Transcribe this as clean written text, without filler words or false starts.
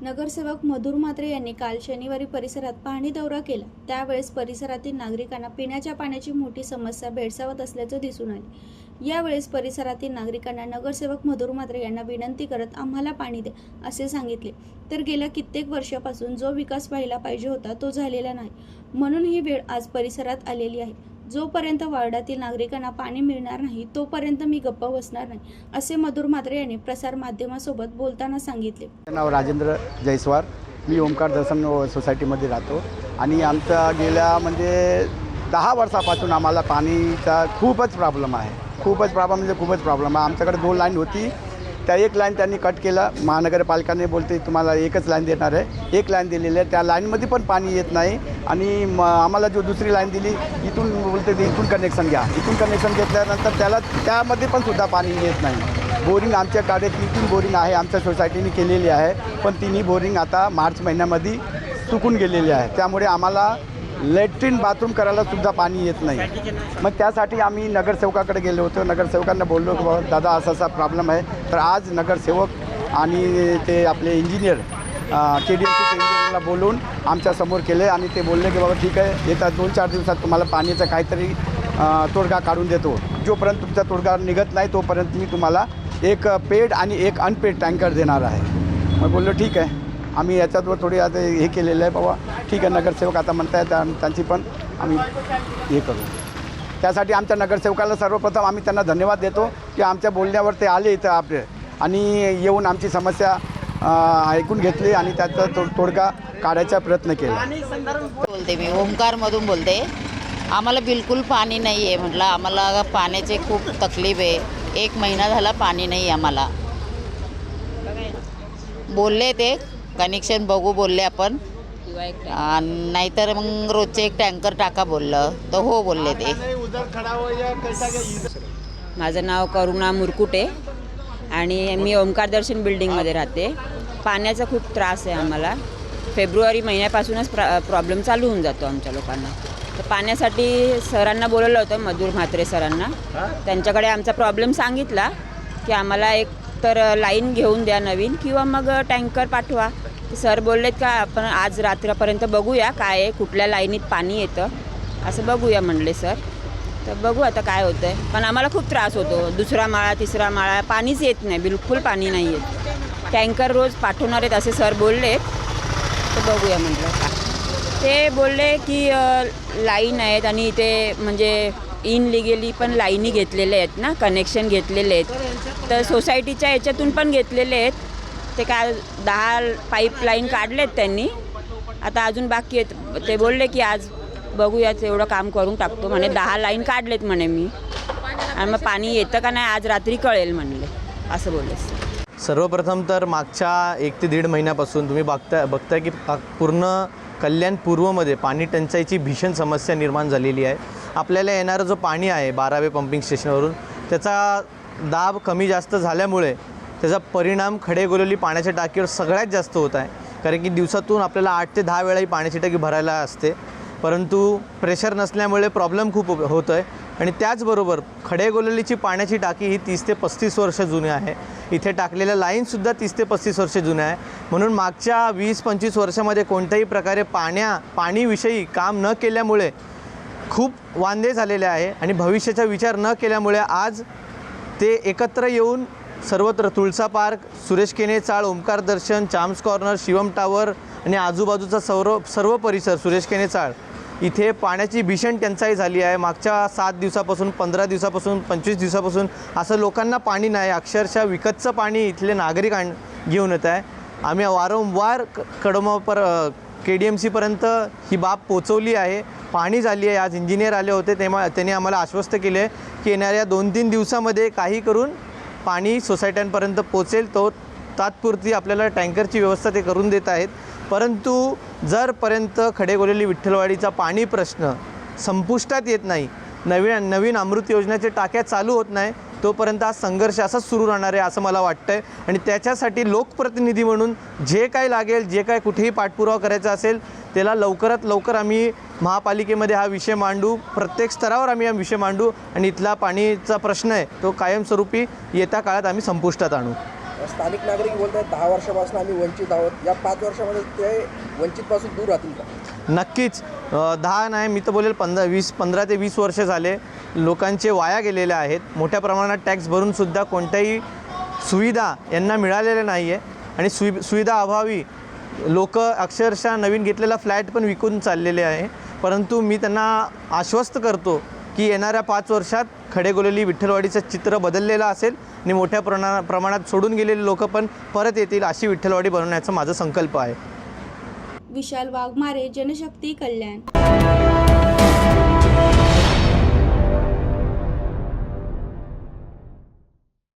नगरसेवक मधुर म्हात्रे यांनी काल शनिवारी परिसरात पाहणी दौरा केला। त्यावेळेस परिसरातील नागरिकांना पिण्याच्या पाण्याची मोठी समस्या भेडसावत असल्याचं दिसून आले। यावेळेस परिसरातील नागरिकांना नगरसेवक मधुर म्हात्रे यांना विनंती करत आम्हाला पाणी द्या असे सांगितले। तर गेल्या कित्येक वर्षापासून जो विकास व्हायला पाहिजे होता तो झालेला नाही, म्हणून ही वेळ आज परिसरात आलेली आहे। जोपर्यंत वार्डातील नागरिकांना पाणी मिळणार नाही तोपर्यंत मी गप्प बसणार नाही असे मधुर म्हात्रे यांनी प्रसार माध्यमासोबत बोलताना सांगितले। नाव राजेंद्र जयस्वार, मी ओमकार दर्शन सोसायटीमध्ये राहतो आणि आमचा गेल्या 10 वर्षापासून आम्हाला पाणीचा खूपच प्रॉब्लेम आहे। खूपच प्रॉब्लेम आहे। आमच्याकडे 2 लाईन होती, त्या एक लाईन त्यांनी कट केला। महानगरपालिकाने बोलते तुम्हाला एकच लाईन देणार आहे, एक लाईन दिलेली आहे, त्या लाईनमध्ये पण पाणी येत नाही। आणि आम्हाला जो दुसरी लाईन दिली इथून बोलते इथून कनेक्शन घ्या, इथून कनेक्शन घेतल्यानंतर त्यामध्ये पण सुद्धा पाणी येत नाही। बोरिंग आमच्याकडे 3 बोरिंग आहे, आमच्या सोसायटीने केलेली आहे, पण तिन्ही बोरिंग आता मार्च महिन्यामध्ये सुकून गेलेली आहे। त्यामुळे आम्हाला लॅट्रिन बाथरूम करायला सुद्धा पाणी येत नाही। मग त्यासाठी आम्ही नगरसेवकाकडे गेलो होतो। नगरसेवकांना बोललो की बाबा दादा असा प्रॉब्लेम आहे। तर आज नगरसेवक आणि ते आपले इंजिनियर KDMCचे इंजिनियरला बोलून आमच्यासमोर केले आणि ते बोलले की बाबा ठीक आहे, येत्या 2-4 दिवसात तुम्हाला पाण्याचा काहीतरी तोडगा काढून देतो। जोपर्यंत तुमचा तोडगा निघत नाही तोपर्यंत मी तुम्हाला एक पेड आणि एक अनपेड टँकर देणार आहे। मग बोललो ठीक आहे, आम्ही याच्यावर थोडी आता हे केलेलं आहे बाबा, ठीक आहे। नगरसेवक आता म्हणताय त्यांची पण आम्ही हे करू। त्यासाठी आमच्या नगरसेवकाला सर्वप्रथम आम्ही त्यांना धन्यवाद देतो की आमच्या बोलण्यावर ते आले इथं आपले आणि येऊन आमची समस्या ऐकून घेतली आणि त्याचा तोडगा काढायचा प्रयत्न केला। बोलते मी ओमकारमधून बोलते। आम्हाला बिलकुल पाणी नाही आहे, म्हटलं आम्हाला पाण्याची खूप तकलीफ आहे। 1 महिना झाला पाणी नाही आम्हाला। बोलले ते कनेक्शन बघू बोलले आपण, नाहीतर मग रोजचे एक टँकर टाका बोललं तर हो बोलले ते। माझं नाव करुणा मुरकुटे आणि मी ओमकार दर्शन बिल्डिंगमध्ये राहते। पाण्याचा खूप त्रास आहे आम्हाला। फेब्रुवारी महिन्यापासूनच प्रॉब्लेम चालू होऊन जातो आमच्या लोकांना। तर पाण्यासाठी सरांना बोलवलं होतं, मधुर म्हात्रे सरांना। त्यांच्याकडे आमचा प्रॉब्लेम सांगितला की आम्हाला एक तर लाईन घेऊन द्या नवीन किंवा मग टँकर पाठवा। सर बोललेत का आपण आज रात्रपर्यंत बघूया काय आहे, कुठल्या लाईनीत पाणी येतं असं बघूया म्हणले सर। तर बघू आता काय होतं आहे। पण आम्हाला खूप त्रास होतो, 2रा माळा 3रा माळा पाणीच येत नाही, बिलकुल पाणी नाही येत। टँकर रोज पाठवणार आहेत असे सर बोलले, तर बघूया म्हटलं का। ते बोलले की लाईन आहेत आणि ते म्हणजे इनलिगली पण लाईनी घेतलेले आहेत ना, कनेक्शन घेतलेले आहेत। तर सोसायटीच्या याच्यातून पण घेतलेले आहेत। ते काय 10 पाईपलाईन काढलेत त्यांनी, आता अजून बाकी आहेत। ते बोलले की आज बघूयाच, एवढं काम करून टाकतो म्हणे। 10 लाईन काढलेत म्हणे मी, आणि मग पाणी येतं का नाही आज रात्री कळेल म्हणले, असं बोलले। सर्वप्रथम तर मागच्या 1 ते 1.5 महिन्यापासून तुम्ही बघताय की पूर्ण कल्याण पूर्वमध्ये पाणी टंचाईची भीषण समस्या निर्माण झालेली आहे। आपल्याला येणारं जो पाणी आहे 12वे पंपिंग स्टेशनवरून, त्याचा दाब कमी जास्त झाल्यामुळे त्याचा परिणाम खडेगोलवली पाण्याच्या टाकीवर सगळ्यात जास्त होत आहे। कारण की दिवसातून आपल्याला 8 ते 10 वेळा ही पाण्याची टाकी भरायला असते, परंतु प्रेशर नसल्यामुळे प्रॉब्लेम खूप होतो आहे। आणि त्याचबरोबर खडेगोलवलीची पाण्याची टाकी ही 30 ते 35 वर्ष जुनी आहे। इथे टाकलेल्या लाईनसुद्धा 30 ते 35 वर्ष जुन्या आहे। म्हणून मागच्या 20-25 वर्षामध्ये कोणत्याही प्रकारे पाणीविषयी काम न केल्यामुळे खूप वांदे झालेले आहे आणि भविष्याचा विचार न केल्यामुळे आज ते एकत्र येऊन सर्वत्र तुळसा पार्क, सुरेश केने चाळ, ओमकार दर्शन, चाम्स कॉर्नर, शिवम टावर आणि आजूबाजूचा सर्व परिसर सुरेश केने चाळ इथे पाण्याची भीषण टंचाई झाली आहे। मागच्या 7 दिवसापासून, 15 दिवसापासून, 25 दिवसापासून असं लोकांना पाणी नाही, अक्षरशः विकतचं पाणी इथले नागरिक घेऊन येत आहे। आम्ही वारंवार KDMCपर्यंत ही बाब पोचवली आहे, पाणी झाली आहे। आज इंजिनियर आले होते तेव्हा त्यांनी आम्हाला आश्वस्त केले की येणाऱ्या 2-3 दिवसामध्ये काही करून पाणी सोसायट्यांपर्यंत पोचेल। तो तात्पुरती आपल्याला टँकरची व्यवस्था ते करून देत आहेत। परंतु जरपर्यंत खडेगोलवली विठ्ठलवाडीचा पाणी प्रश्न संपुष्टात येत नाही, नवीन अमृत योजनेच्या टाक्या चालू होत नाही, तोपर्यंत हा संघर्ष असाच सुरू राहणार आहे असं मला वाटतं आहे। आणि त्याच्यासाठी लोकप्रतिनिधी म्हणून जे काही लागेल, जे काही कुठेही पाठपुरावा करायचा असेल त्याला लवकरात लवकर आम्ही महापालिकेमध्ये हा विषय मांडू, प्रत्येक स्तरावर आम्ही हा विषय मांडू आणि इथला पाणीचा प्रश्न आहे तो कायमस्वरूपी येत्या काळात आम्ही संपुष्टात आणू। स्थानिक नागरिक बोलत आहेत 10 वर्षापासून आम्ही वंचित आहोत. या 5 वर्षामध्ये ते वंचितपासून दूर राहतील का? नक्कीच 10 नाही मी तर बोलेल 15 ते 20 वर्ष झाले लोकांचे वाया गेलेले आहेत. मोठ्या प्रमाणात टॅक्स भरूनसुद्धा कोणत्याही सुविधा यांना मिळालेल्या नाही आहे आणि सुविधा अभावी लोक अक्षरशः नवीन घेतलेला फ्लॅट पण विकून चाललेले आहे. परंतु मी त्यांना आश्वस्त करतो की येणाऱ्या 5 वर्षात खडेगोलेली विठ्ठलवाडीचं चित्र बदललेलं असेल आणि मोठ्या प्रमाणात सोडून गेलेले लोक पण परत येतील अशी विठ्ठलवाडी बनवण्याचा माझा संकल्प आहे. विशाल वाघमारे, जनशक्ती कल्याण.